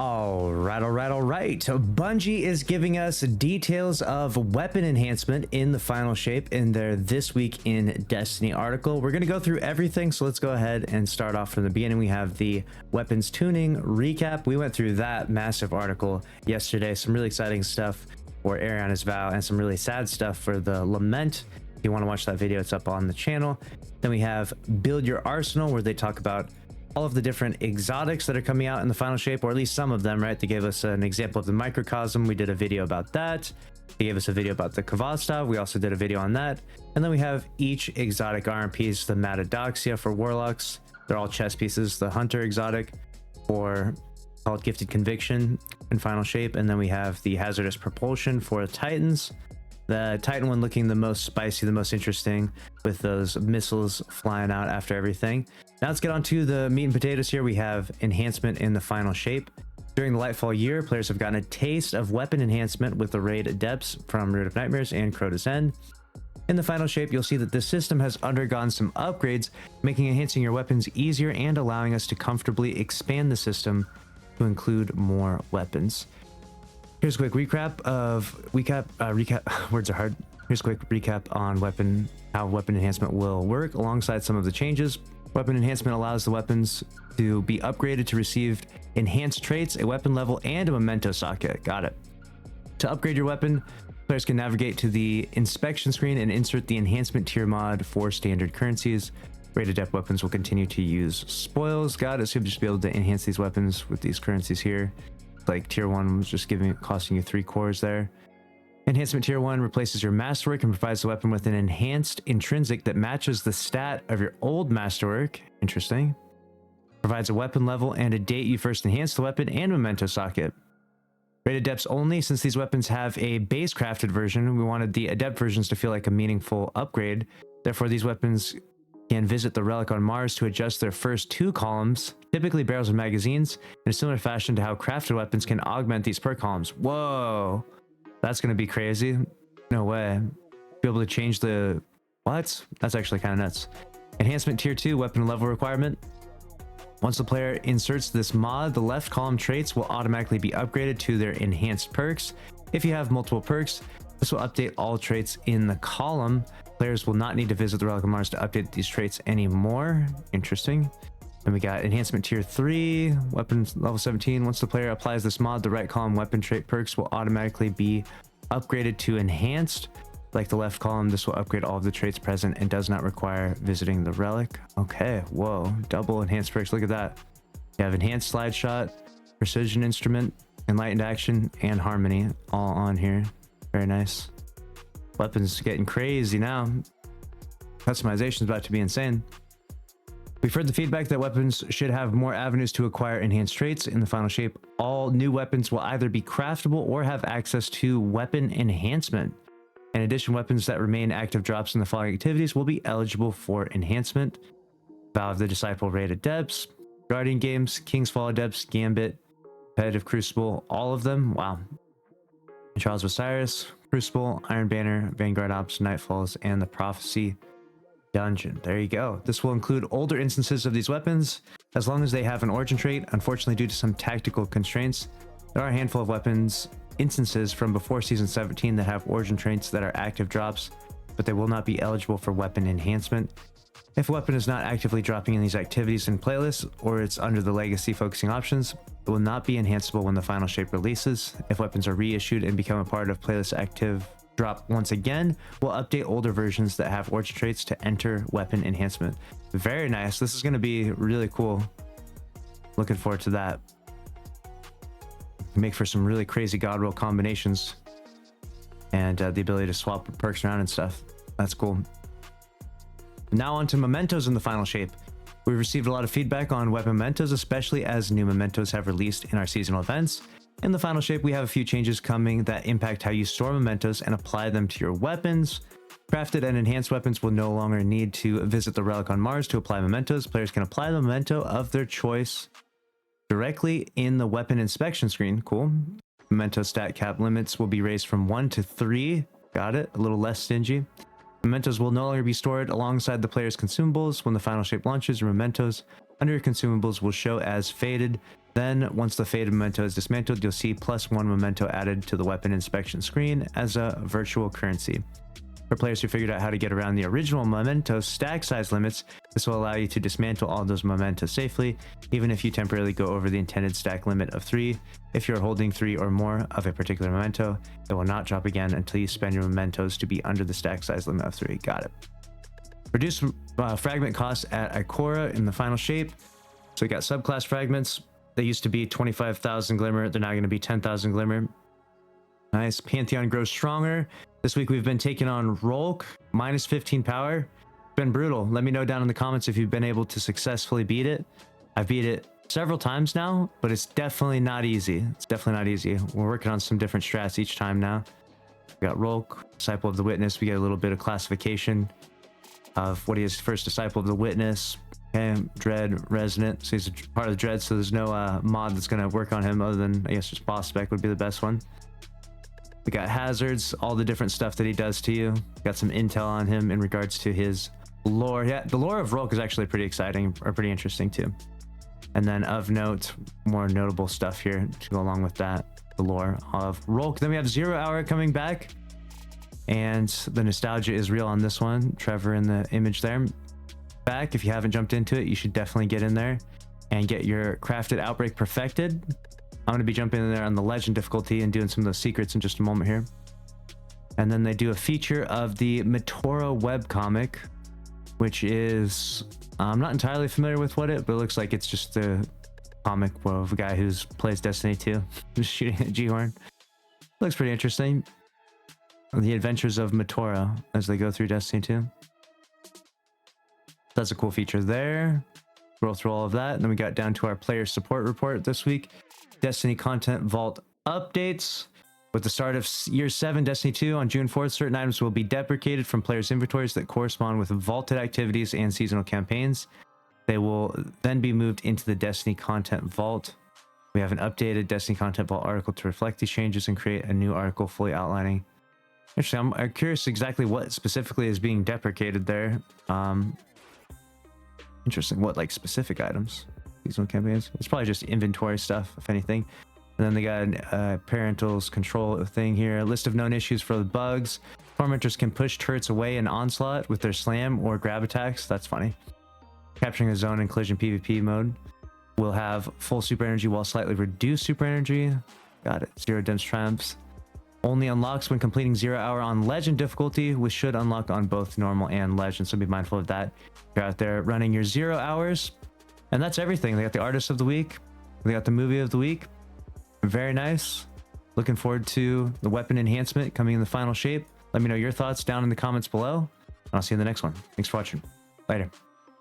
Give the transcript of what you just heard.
All right. So Bungie is giving us details of weapon enhancement in the final shape in their This Week in Destiny article. We're going to go through everything, so let's go ahead and start off from the beginning. We have the weapons tuning recap. We went through that massive article yesterday. Some really exciting stuff for Ariana's Vow and some really sad stuff for the Lament. If you want to watch that video, it's up on the channel. Then we have Build Your Arsenal, where they talk about all of the different exotics that are coming out in the final shape, or at least some of them, right? They gave us an example of the microcosm. We did a video about that. They gave us a video about the Kavastov. We also did a video on that. And then we have each exotic RMPs, the Matadoxia for Warlocks. They're all chess pieces. The Hunter exotic for called Gifted Conviction in final shape. And then we have the Hazardous Propulsion for Titans. The Titan one looking the most spicy, the most interesting, with those missiles flying out after everything. Now let's get on to the meat and potatoes here. We have enhancement in the final shape. During the Lightfall year, players have gotten a taste of weapon enhancement with the raid depths from Root of Nightmares and Crota's End. In the final shape, you'll see that this system has undergone some upgrades, making enhancing your weapons easier and allowing us to comfortably expand the system to include more weapons. Here's a quick recap words are hard. Here's a quick recap on how weapon enhancement will work alongside some of the changes. Weapon enhancement allows the weapons to be upgraded to receive enhanced traits, a weapon level, and a memento socket. Got it. To upgrade your weapon, players can navigate to the inspection screen and insert the enhancement tier mod for standard currencies. Rated depth weapons will continue to use spoils. Got it. So you'll just be able to enhance these weapons with these currencies here. Like tier 1 was just costing you 3 cores there. Enhancement tier 1 replaces your masterwork and provides the weapon with an enhanced intrinsic that matches the stat of your old masterwork. Interesting. Provides a weapon level and a date you first enhanced the weapon and memento socket. Rated depths only. Since these weapons have a base crafted version, we wanted the adept versions to feel like a meaningful upgrade. Therefore, these weapons can visit the relic on Mars to adjust their first 2 columns, typically barrels and magazines, in a similar fashion to how crafted weapons can augment these per columns. Whoa, that's going to be crazy. No way. Be able to change the... What? That's actually kind of nuts. Enhancement tier 2 weapon level requirement. Once the player inserts this mod, the left column traits will automatically be upgraded to their enhanced perks. If you have multiple perks, this will update all traits in the column. Players will not need to visit the Relic of Mars to update these traits anymore. Interesting. Then we got enhancement tier 3, weapons level 17. Once the player applies this mod, the right column weapon trait perks will automatically be upgraded to enhanced. Like the left column, this will upgrade all of the traits present and does not require visiting the relic. Okay, whoa, double enhanced perks. Look at that. You have enhanced slide shot, precision instrument, enlightened action, and harmony all on here. Very nice. Weapons getting crazy now. Customization is about to be insane. We've heard the feedback that weapons should have more avenues to acquire enhanced traits. In the final shape, all new weapons will either be craftable or have access to weapon enhancement. In addition, weapons that remain active drops in the following activities will be eligible for enhancement: Vow of the Disciple rated depths, Guardian Games, King's Fall Adepts, Gambit, Competitive Crucible, all of them. Wow. Trials of Osiris, Crucible, Iron Banner, Vanguard Ops, Nightfalls, and the Prophecy Dungeon. There you go. This will include older instances of these weapons, as long as they have an origin trait. Unfortunately, due to some tactical constraints, there are a handful of weapons instances from before Season 17 that have origin traits that are active drops, but they will not be eligible for weapon enhancement. If a weapon is not actively dropping in these activities and playlists, or it's under the legacy focusing options, it will not be enhanceable when the final shape releases. If weapons are reissued and become a part of playlist active drop once again, we'll update older versions that have origin traits to enter weapon enhancement. Very nice. This is going to be really cool. Looking forward to that. Make for some really crazy god roll combinations and the ability to swap perks around and stuff. That's cool. Now on to mementos in the final shape. We've received a lot of feedback on weapon mementos, especially as new mementos have released in our seasonal events. In the final shape, we have a few changes coming that impact how you store mementos and apply them to your weapons. Crafted and enhanced weapons will no longer need to visit the relic on Mars to apply mementos. Players can apply the memento of their choice directly in the weapon inspection screen. Cool. Memento stat cap limits will be raised from 1 to 3. Got it. A little less stingy. Mementos will no longer be stored alongside the player's consumables. When the final shape launches, your mementos under your consumables will show as faded Then once the faded memento is dismantled, you'll see +1 memento added to the weapon inspection screen as a virtual currency. For players who figured out how to get around the original memento stack size limits, this will allow you to dismantle all those mementos safely, even if you temporarily go over the intended stack limit of 3. If you're holding 3 or more of a particular memento, it will not drop again until you spend your mementos to be under the stack size limit of 3. Got it. Reduce fragment costs at Ikora in the final shape. So we got subclass fragments. They used to be 25,000 glimmer. They're now going to be 10,000 glimmer. Nice. Pantheon grows stronger. This week we've been taking on Rhulk, -15 power. It's been brutal. Let me know down in the comments if you've been able to successfully beat it. I've beat it several times now, but it's definitely not easy. It's definitely not easy. We're working on some different strats each time now. We got Rhulk, Disciple of the Witness. We get a little bit of classification of what he is. First Disciple of the Witness. Okay, Dread, Resonant. So he's a part of the Dread, so there's no mod that's going to work on him other than, I guess, just boss spec would be the best one. We got hazards, all the different stuff that he does to you. Got some intel on him in regards to his lore. Yeah, the lore of Rhulk is actually pretty exciting, or pretty interesting too. And then of note, more notable stuff here to go along with that, the lore of Rhulk. Then we have 0 Hour coming back, and the nostalgia is real on this one. Trevor in the image there. Back, if you haven't jumped into it, you should definitely get in there and get your crafted outbreak perfected. I'm going to be jumping in there on the legend difficulty and doing some of those secrets in just a moment here. And then they do a feature of the Mitoro webcomic, which is, I'm not entirely familiar with but it looks like it's just a comic of a guy who plays Destiny 2, just shooting a G-horn. Looks pretty interesting. The adventures of Mitoro as they go through Destiny 2. That's a cool feature there. Roll through all of that. And then we got down to our player support report this week. Destiny Content Vault updates. With the start of Year 7 Destiny 2 on June 4th, certain items will be deprecated from players' inventories that correspond with vaulted activities and seasonal campaigns. They will then be moved into the Destiny Content Vault. We have an updated Destiny Content Vault article to reflect these changes and create a new article fully outlining. Actually, I'm curious exactly what specifically is being deprecated there. Interesting. What, like specific items? Seasonal campaigns? It's probably just inventory stuff, if anything. And then they got a parental's control thing here. A list of known issues for the bugs. Tormentors can push turrets away in onslaught with their slam or grab attacks. That's funny. Capturing a zone in collision PvP mode. Will have full super energy while slightly reduced super energy. Got it. 0 dense triumphs. Only unlocks when completing 0 Hour on legend difficulty, which should unlock on both normal and legend. So be mindful of that. You're out there running your 0 hours. And that's everything. They got the artist of the week. They got the movie of the week. Very nice. Looking forward to the weapon enhancement coming in the final shape. Let me know your thoughts down in the comments below. And I'll see you in the next one. Thanks for watching. Later.